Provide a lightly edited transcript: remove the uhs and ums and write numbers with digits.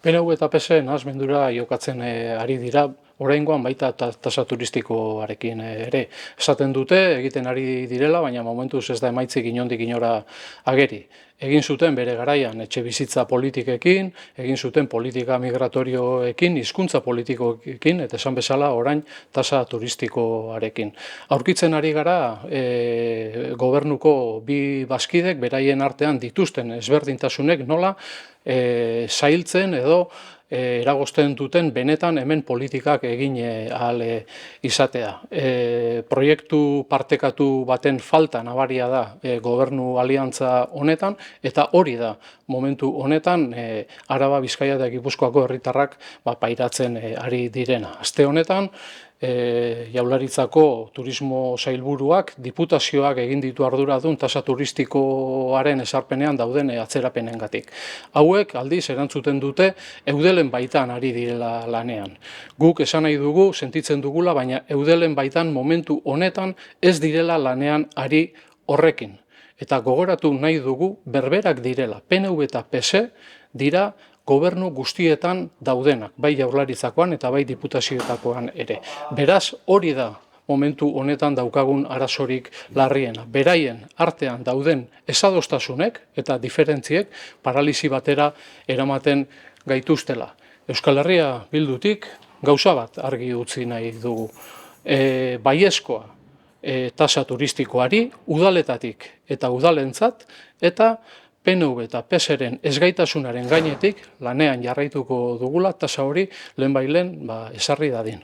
PNV eta PS nahasmendura jokatzen ari dira, oraingoan baita tasa turistikoarekin ere. Esaten dute, egiten ari direla, baina momentuz ez da emaitzik inondik inora ageri. Egin zuten bere garaian etxe bizitza politikekin, egin zuten politika migratorioekin, hizkuntza politikoekin, eta esan bezala orain tasa turistikoarekin. Aurkitzen ari gara gobernuko bi bazkidek beraien artean dituzten ezberdintasunek nola zailtzen edo eragozten duten benetan hemen politikak egin ahal izatea. Proiektu partekatu baten falta nabaria da gobernu aliantza honetan, eta hori da momentu honetan Araba, Bizkaia eta Gipuzkoako herritarrak pairatzen ari direna. Aste honetan Jaurlaritzako turismo sailburuak diputazioak egin ditu arduradun tasa turistikoaren ezarpenean dauden atzerapenengatik. Hauek aldiz erantzuten dute eudelen baitan ari direla lanean. Guk esan nahi dugu, sentitzen dugula, baina eudelen baitan momentu honetan ez direla lanean ari horrekin. Eta gogoratu nahi dugu berberak direla, PNV eta PS dira gobernu guztietan daudenak, bai Jaurlaritzakoan eta bai diputazioetakoan ere. Beraz, hori da momentu honetan daukagun arazorik larriena. Beraien artean dauden esadostasunek eta diferentziek paralisi batera eramaten gaituztela. Euskal Herria Bildutik gauza bat argi utzi nahi dugu. Baiezkoa tasa turistikoari, udaletatik eta udalentzat, eta PNV eta PSren ezgaitasunaren gainetik lanean jarraituko dugula tasa hori lehenbailen ezarri dadin.